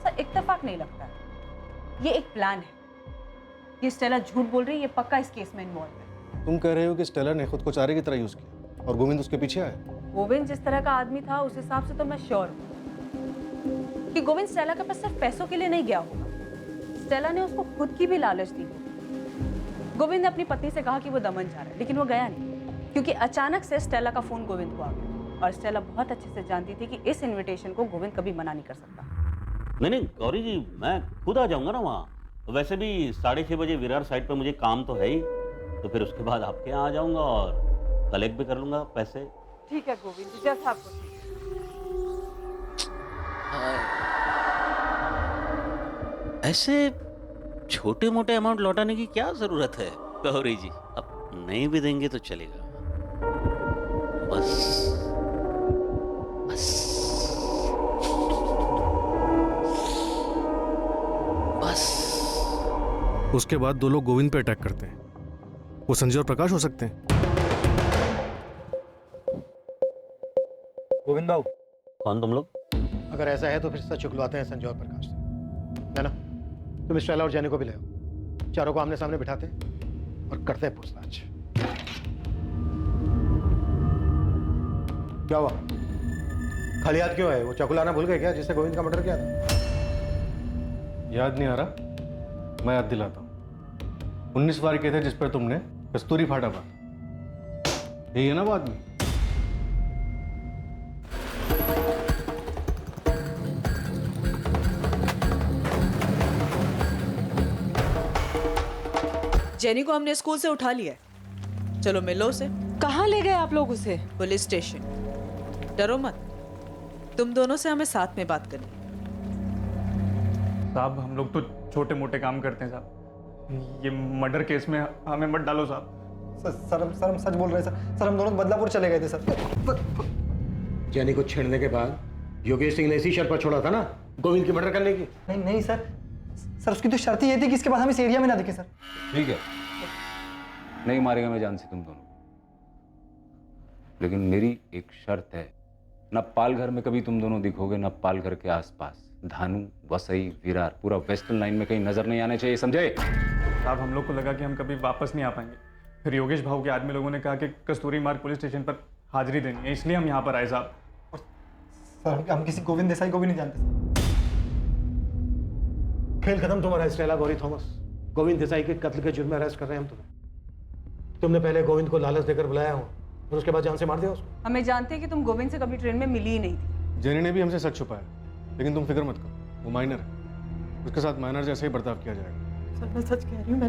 सर इत्तेफाक नहीं लगता है, ये एक प्लान है। ये स्टेला झूठ बोल रही है, ये पक्का इस केस में इन्वॉल्व है। तुम कह रहे हो कि स्टेला ने खुद को चारे की तरह यूज किया और गोविंद उसके पीछे आया? गोविंद जिस तरह का आदमी था, उस हिसाब से तो मैं श्योर हूँ कि गोविंद स्टेला के पास सिर्फ पैसों के लिए नहीं गया होगा। स्टेला ने उसको खुद की भी लालच दी। गोविंद ने अपनी पत्नी से कहा कि वो दमन जा रहा है, लेकिन वो गया नहीं, क्योंकि अचानक से स्टेला का फोन गोविंद को आ गया, और स्टेला बहुत अच्छे से जानती थी कि इस इन्विटेशन को गोविंद कभी मना नहीं कर सकता। नहीं गौरी जी, मैं खुद आ जाऊंगा ना वहाँ। वैसे भी 6:30 बजे विरार साइड पर मुझे काम तो है ही, तो फिर उसके बाद आपके यहाँ आ जाऊंगा और कलेक्ट भी कर लूंगा पैसे। ठीक है गोविंद जी, जैसा आपको ठीक है। ऐसे छोटे मोटे अमाउंट लौटाने की क्या जरूरत है गौरी जी? अब नहीं भी देंगे तो चलेगा, बस बस बस। उसके बाद 2 लोग गोविंद पे अटैक करते हैं, वो संजय और प्रकाश हो सकते हैं। गोविंद बाबू, कौन तुम लोग? अगर ऐसा है तो फिर सच उगलवाते हैं संजय और प्रकाश से, है ना? तुम स्टेला और जेनी को भी ले आओ, चारों को आमने सामने बिठाते हैं और करते हैं पूछताछ। क्या हुआ? खाली हाथ क्यों है? वो चाकू लाना भूल गए क्या, जिससे गोविंद का मर्डर किया था? याद नहीं आ रहा, मैं याद दिलाता हूँ। 19 बार के थे जिस पर तुमने कस्तूरी फाटा बात, यही है ना वो आदमी? जेनी को हमने स्कूल से उठा लिया है, चलो मिलो उसे। कहाँ ले गए आप लोग उसे? Police station. डरो मत, तुम दोनों से हमें साथ में बात करनी। साहब, हम लोग तो छोटे मोटे काम करते हैं साहब, ये मर्डर केस में हमें मत डालो साहब। सर हम सच बोल रहे हैं सर, हम दोनों बदलापुर चले गए थे सर। जेनी को छेड़ने के बाद योगेश सिंह ने इसी शर्त पर छोड़ा था ना, गोविंद की मर्डर करने की। नहीं सर, उसकी तो शर्त ये थी कि इसके बाद हम इस एरिया में ना दिखे सर। ठीक है, नहीं मारेगा मैं जान से तुम दोनों, लेकिन मेरी एक शर्त है, न पालघर में कभी तुम दोनों दिखोगे, न पालघर के आसपास। धानु, वसई, विरार, पूरा वेस्टर्न लाइन में कहीं नजर नहीं आने चाहिए, समझे? साहब, हम लोग को लगा कि हम कभी वापस नहीं आ पाएंगे, फिर योगेश भाऊ के आदमी लोगों ने कहा कि कस्तूरी मार्ग पुलिस स्टेशन पर हाजिरी देनी है, इसलिए हम यहाँ पर आए साहब। सर, हम किसी गोविंद देसाई को भी नहीं जानते। खेल खत्म तुम्हारा स्टेला गौरी थॉमस। गोविंद देसाई के कत्ल के जुर्म में अरेस्ट कर रहे हैं हम तुम्हें। तुमने पहले गोविंद को लालच देकर बुलाया हो और उसके बाद जान से मार दिया उसको। हमें जानते हैं कि तुम गोविंद से कभी ट्रेन में मिली ही नहीं थी। जेनी ने भी हमसे सच छुपाया, लेकिन तुम फिक्र मत करो, वो माइनर है, उसके साथ माइनर जैसे ही बर्ताव किया जाएगा। सर, मैं सच कह रही हूँ,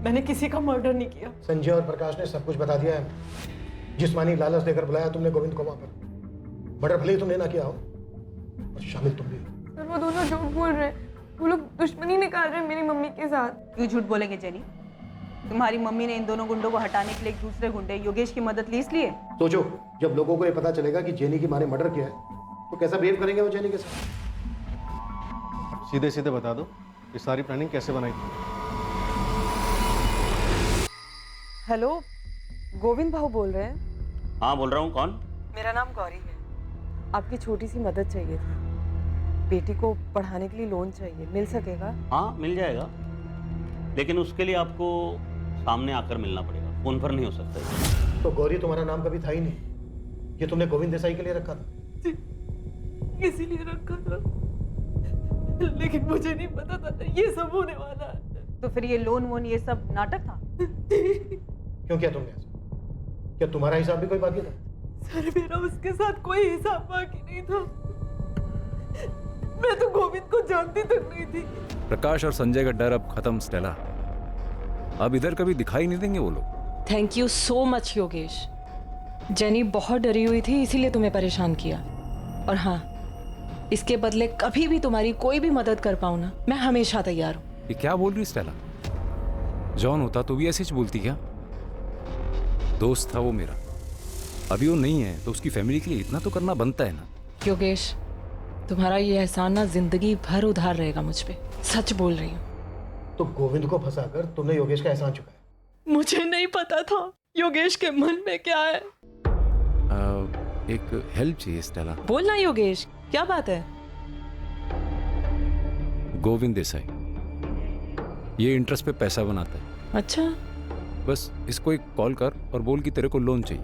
मैंने किसी का मर्डर नहीं किया। संजय और प्रकाश ने सब कुछ बता दिया है। जिस्मानी लालच देकर बुलाया तुमने गोविंद को वहां पर। मर्डर भले ही तुमने ना किया हो, और शामिल तुम भी हो। सर वो दोनों झूठ बोल रहे हैं, वो लोग दुश्मनी निकाल रहे हैं मेरी मम्मी के साथ। क्यों झूठ बोलेंगे जेनी? तुम्हारी मम्मी ने इन दोनों गुंडों को हटाने के लिए एक दूसरे गुंडे योगेश की मदद ली इसलिए। सोचो, जब लोगों को ये पता चलेगा कि जेनी की माँ ने मर्डर किया है तो कैसा बिहेव करेंगे वो जेनी के साथ। सीधे सीधे बता दो, ये सारी प्लानिंग कैसे बनाई थी? हेलो, गोविंद भाऊ बोल रहे हैं? हाँ बोल रहा हूँ। कौन? मेरा नाम गौरी है। आपकी छोटी सी मदद चाहिए थी। बेटी को पढ़ाने के लिए लोन चाहिए, मिल सकेगा? हाँ मिल जाएगा, लेकिन उसके लिए आपको सामने आकर मिलना पड़ेगा, फोन पर नहीं हो सकता। तो गौरी तुम्हारा नाम कभी था ही नहीं, ये तुमने गोविंद देसाई के लिए रखा था। इसीलिए रखा था, लेकिन मुझे नहीं पता था ये सब होने वाला है। तो फिर ये लोन वोन ये सब नाटक था? क्यों किया तुमने ऐसा? क्या तुम्हारा हिसाब भी कोई बाकी था? सर मेरा उसके साथ कोई हिसाब बाकी नहीं था। मैं तो गोविंद को जानती तक नहीं थी। प्रकाश और संजय का डर अब खत्म स्टेला। अब इधर कभी दिखाई नहीं देंगे वो लोग। Thank you so much Yogesh. Jenny बहुत डरी हुई थी, इसीलिए तुम्हें परेशान किया। और हाँ, इसके बदले कभी भी तुम्हारी कोई भी मदद कर पाऊँ ना, मैं हमेशा तैयार हूँ। ये क्या बोल रही स्टेला? जॉन होता तो भी ऐसे ही बोलती क्या? दोस्त था वो मेरा, अभी वो नहीं है तो उसकी फैमिली के लिए इतना तो करना बनता है ना। योगेश, तुम्हारा ये एहसान ना जिंदगी भर उधार रहेगा मुझ पे, सच बोल रही हूँ। तो गोविंद को फंसाकर तुमने योगेश का एहसान चुकाया। मुझे नहीं पता था योगेश के मन में क्या है। एक हेल्प चाहिए स्टेला। बोलना योगेश, क्या बात है? गोविंद देसाई ये इंटरेस्ट पे पैसा बनाता है। अच्छा, बस इसको एक कॉल कर और बोल कि तेरे को लोन चाहिए।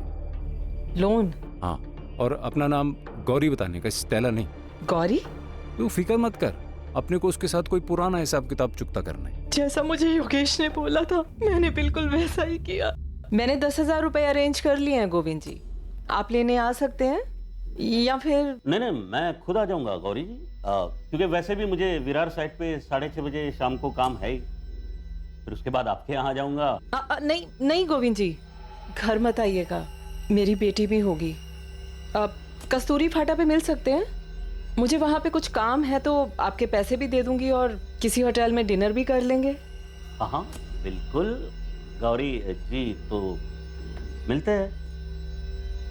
लोन? हाँ, और अपना नाम गौरी बताने का, स्टेला नहीं। गौरी? तू फिक्र मत कर, अपने को उसके साथ कोई पुराना हिसाब किताब चुकता करना है। जैसा मुझे योगेश ने बोला था मैंने बिल्कुल वैसा ही किया। मैंने 10,000 रुपए अरेंज कर लिए हैं गोविंद जी, आप लेने आ सकते हैं या फिर? नहीं, मैं खुद आ जाऊंगा गौरी जी, क्योंकि वैसे भी मुझे विरार साइड पे 6:30 बजे शाम को काम है ही, फिर उसके बाद आपके यहाँ आ जाऊंगा। नहीं गोविंद जी, घर मत आइएगा, मेरी बेटी भी होगी। अब कस्तूरी फाटा पे मिल सकते हैं? मुझे वहाँ पे कुछ काम है तो आपके पैसे भी दे दूंगी और किसी होटल में डिनर भी कर लेंगे। हाँ बिल्कुल गौरी जी, तो मिलते हैं।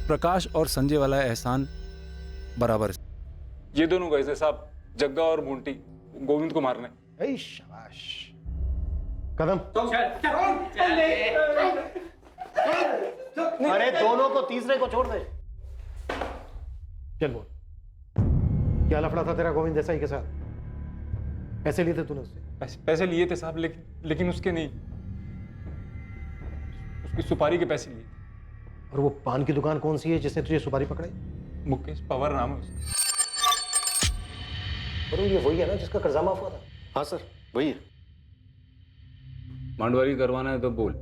प्रकाश और संजय वाला एहसान बराबर। ये दोनों गए थे साहब, जग्गा और मोंटी, गोविंद को मारने। शाबाश। कदम। अरे दोनों को, तीसरे को छोड़ दे। चल बोल, क्या लफड़ा था तेरा गोविंद देसाई के साथ? पैसे लिए थे तूने उससे? पैसे लिए थे साहब, लेकिन उसके नहीं, उसकी सुपारी के पैसे लिए। और वो पान की दुकान कौन सी है जिसने तुझे सुपारी पकड़ाई? मुकेश पवार नाम है उसका। वरुण, ये वही है ना जिसका कर्जा माफ हुआ था? हाँ सर, वही है। मांडवारी करवाना है तो बोल,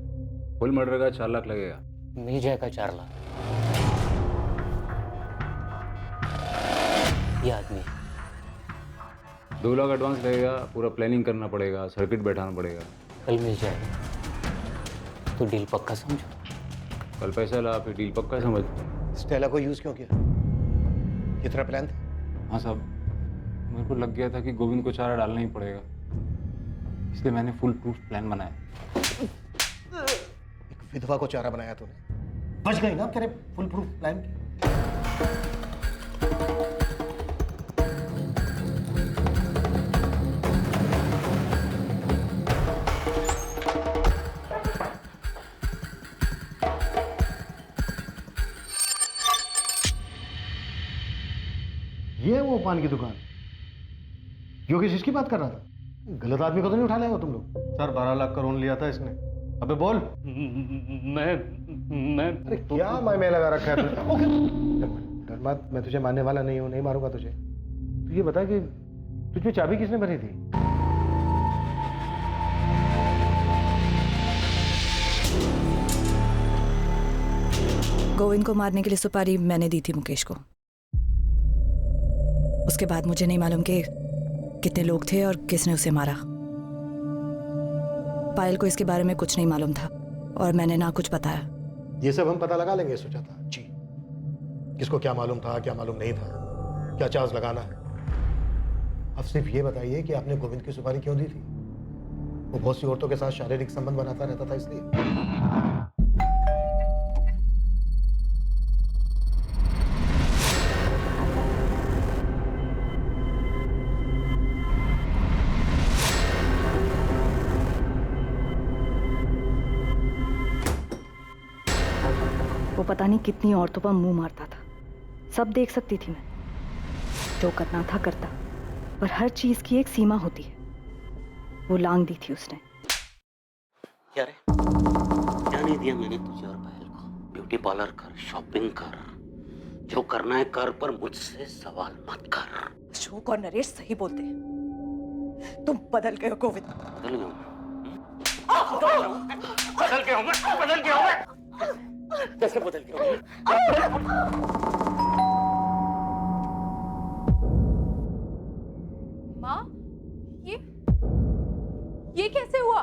फुल मर्डर का 4 लाख लगेगा। मिल जाएगा 4 लाख। ये आदमी 2 लाख एडवांस लगेगा, पूरा प्लानिंग करना पड़ेगा, सर्किट बैठाना पड़ेगा। कल मिल जाएगा तो डील पक्का समझो। कल पैसा ला, फिर डील पक्का समझ। स्टेला को यूज क्यों किया? ये तेरा प्लान था? हाँ साहब, मेरे को लग गया था कि गोविंद को चारा डालना ही पड़ेगा, इसलिए मैंने फुल प्रूफ प्लान बनाया। एक विधवा को चारा बनाया तूने, बच गई ना तेरे फुल प्रूफ प्लान की। ये वो पान की दुकान, योगेश इसकी बात कर रहा था? गलत आदमी को तो नहीं उठा लिया तुम लोग? सर 12 लाख का लोन लिया था इसने। अबे बोल। मैं अरे क्या मैं लगा रखा है तूने? ओके डर मत, मैं तुझे मारने वाला नहीं हूँ, नहीं मारूंगा तुझे। तू ये बता कि तुझमें चाबी किसने भरी थी? गोविंद को मारने के लिए सुपारी मैंने दी थी मुकेश को। उसके बाद मुझे नहीं मालूम कि कितने लोग थे और किसने उसे मारा। पायल को इसके बारे में कुछ नहीं मालूम था और मैंने ना कुछ बताया। ये सब हम पता लगा लेंगे सुजाता जी, किसको क्या मालूम था, क्या मालूम नहीं था, क्या चार्ज लगाना है। अब सिर्फ ये बताइए कि आपने गोविंद की सुपारी क्यों दी थी? वो बहुत सी औरतों के साथ शारीरिक संबंध बनाता रहता था इसलिए? वो पता नहीं कितनी औरतों पर मुंह मारता था, सब देख सकती थी मैं। जो करना था करता, पर हर चीज की एक सीमा होती है। वो लांग दी थी उसने। क्या रे, क्या नहीं दिया मैंने तुझे और पायल को? ब्यूटी पार्लर कर, शॉपिंग कर, जो करना है कर, पर मुझसे सवाल मत कर। अशोक और नरेश सही बोलते हैं, तुम बदल गए हो गोविंद। बदल गया हूँ, बदल गया हूँ मैं, बदल गया हूँ मैं। कैसे बदल गया हूँ? माँ, ये कैसे हुआ?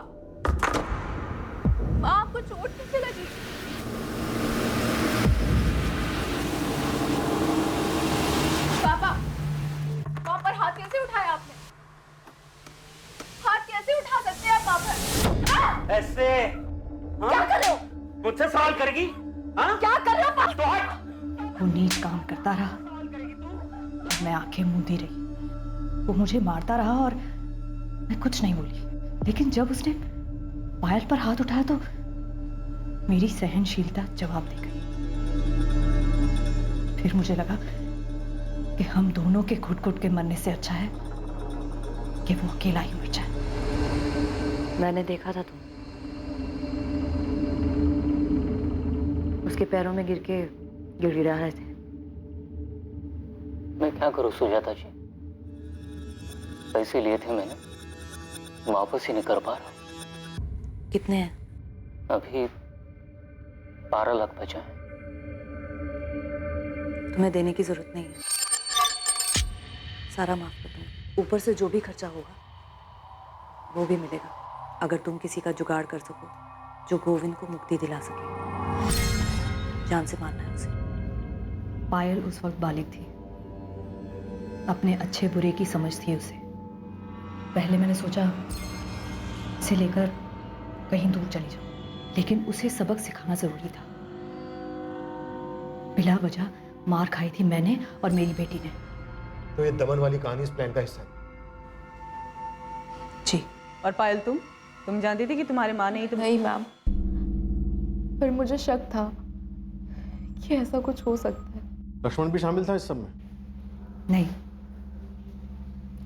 माँ, आपको चोट किससे लगी? पापा, वहाँ पर हाथ कैसे उठाया आपने? हाथ कैसे उठा सकते हैं आप वहाँ पर? ऐसे? क्या कर रहे हो? मुझसे सवाल करेगी? हाँ? क्या कर रहे हो पापा? तो हट। वो नीच काम करता रहा और मैं आंखें मूंदी रही। वो मुझे मारता रहा और मैं कुछ नहीं बोली, लेकिन जब उसने पायल पर हाथ उठाया तो मेरी सहनशीलता जवाब दे गई। फिर मुझे लगा कि हम दोनों के घुट-घुट के मरने से अच्छा है कि वो अकेला ही मर जाए। मैंने देखा था तुम उसके पैरों में गिर के गिड़गिड़ा रहे थे। मैं क्या करूं सुजाता जी, पैसे लिए थे मैंने, वापस ही नहीं कर पा रहा। कितने हैं? अभी 12 लाख बचा है। तुम्हें देने की जरूरत नहीं है, सारा माफ कर दूंगी। ऊपर से जो भी खर्चा होगा वो भी मिलेगा, अगर तुम किसी का जुगाड़ कर सको जो गोविंद को मुक्ति दिला सके। जान से मारना है उसे। पायल उस वक्त बालिग थी, अपने अच्छे बुरे की समझ थी उसे। पहले मैंने सोचा इसे लेकर कहीं दूर चली जाऊं, लेकिन उसे सबक सिखाना जरूरी था। बिला वजह मार खाई थी मैंने और मेरी बेटी ने। तो ये दमन वाली कहानी इस प्लान का हिस्सा है? जी। और पायल, तुम जानती थी कि तुम्हारे माँ ने ही तुम? नहीं मैम, पर मुझे शक था कि ऐसा कुछ हो सकता है। लक्ष्मण भी शामिल था इस सब में? नहीं,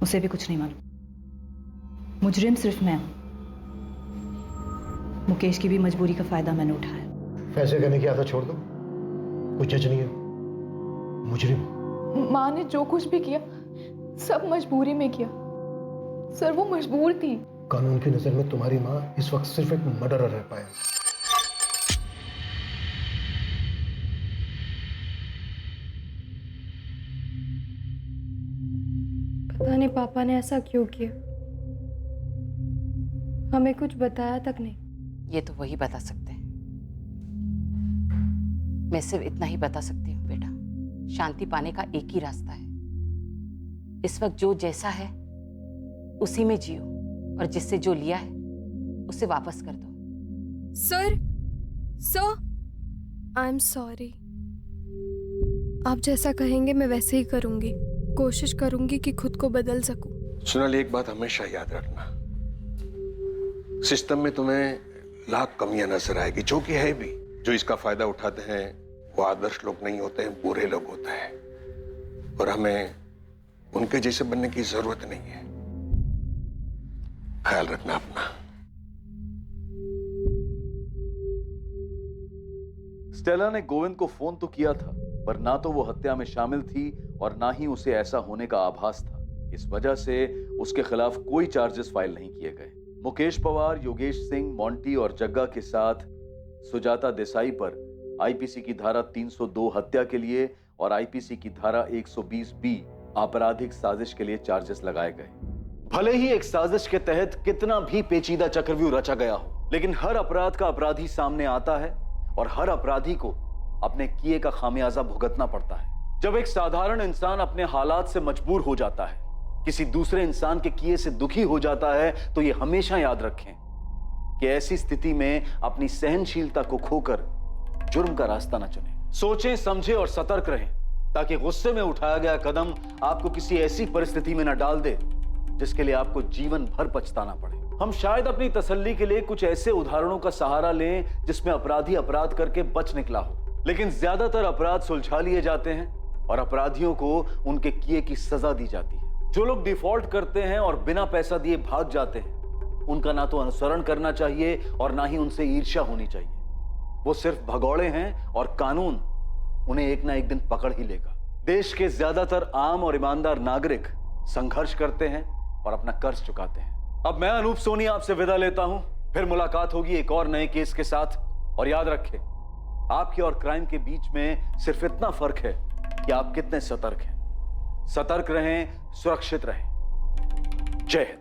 उसे भी कुछ नहीं मालूम। मुजरिम सिर्फ मैं हूं। मुकेश की भी मजबूरी का फायदा मैंने उठाया। फैसले करने की आदत छोड़ दो, कुछ जज नहीं है, मुजरिम। माँ ने जो कुछ भी किया सब मजबूरी में किया। सर, वो मजबूर थी। कानून की नजर में तुम्हारी माँ इस वक्त सिर्फ एक मर्डरर रह पाया। पता नहीं पापा ने ऐसा क्यों किया, हमें कुछ बताया तक नहीं। ये तो वही बता सकते हैं। मैं सिर्फ इतना ही बता सकती हूँ बेटा, शांति पाने का एक ही रास्ता है। इस वक्त जो जैसा है उसी में जियो, और जिससे जो लिया है उसे वापस कर दो। Sir, I am sorry. आप जैसा कहेंगे मैं वैसे ही करूंगी। कोशिश करूंगी कि खुद को बदल सकूं। सोनाली, एक बात हमेशा याद रखना, सिस्टम में तुम्हें लाख कमियां नजर आएगी, जो कि है भी। जो इसका फायदा उठाते हैं वो आदर्श लोग नहीं होते हैं, बुरे लोग होते हैं, और हमें उनके जैसे बनने की जरूरत नहीं है। ख्याल रखना अपना। स्टेला ने गोविंद को फोन तो किया था, पर ना तो वो हत्या में शामिल थी और ना ही उसे ऐसा होने का आभास था। इस वजह से उसके खिलाफ कोई चार्जेस फाइल नहीं किए गए। मुकेश पवार, योगेश सिंह, मोंटी और जग्गा के साथ सुजाता देसाई पर आईपीसी की धारा 302 हत्या के लिए और आईपीसी की धारा 120B आपराधिक साजिश के लिए चार्जेस लगाए गए। भले ही एक साजिश के तहत कितना भी पेचीदा चक्रव्यूह रचा गया हो, लेकिन हर अपराध का अपराधी सामने आता है और हर अपराधी को अपने किए का खामियाजा भुगतना पड़ता है। जब एक साधारण इंसान अपने हालात से मजबूर हो जाता है, किसी दूसरे इंसान के किए से दुखी हो जाता है, तो ये हमेशा याद रखें कि ऐसी स्थिति में अपनी सहनशीलता को खोकर जुर्म का रास्ता न चुनें। सोचें, समझें और सतर्क रहें ताकि गुस्से में उठाया गया कदम आपको किसी ऐसी परिस्थिति में न डाल दे जिसके लिए आपको जीवन भर पछताना पड़े। हम शायद अपनी तसल्ली के लिए कुछ ऐसे उदाहरणों का सहारा लें जिसमें अपराधी अपराध करके बच निकला हो, लेकिन ज्यादातर अपराध सुलझा लिए जाते हैं और अपराधियों को उनके किए की सजा दी जाती है। जो लोग डिफॉल्ट करते हैं और बिना पैसा दिए भाग जाते हैं, उनका ना तो अनुसरण करना चाहिए और ना ही उनसे ईर्ष्या होनी चाहिए। वो सिर्फ भगौड़े हैं और कानून उन्हें एक ना एक दिन पकड़ ही लेगा। देश के ज्यादातर आम और ईमानदार नागरिक संघर्ष करते हैं और अपना कर्ज चुकाते हैं। अब मैं अनूप सोनी आपसे विदा लेता हूं, फिर मुलाकात होगी एक और नए केस के साथ। और याद रखें, आपके और क्राइम के बीच में सिर्फ इतना फर्क है कि आप कितने सतर्क हैं। सतर्क रहें, सुरक्षित रहें। जय हिंद।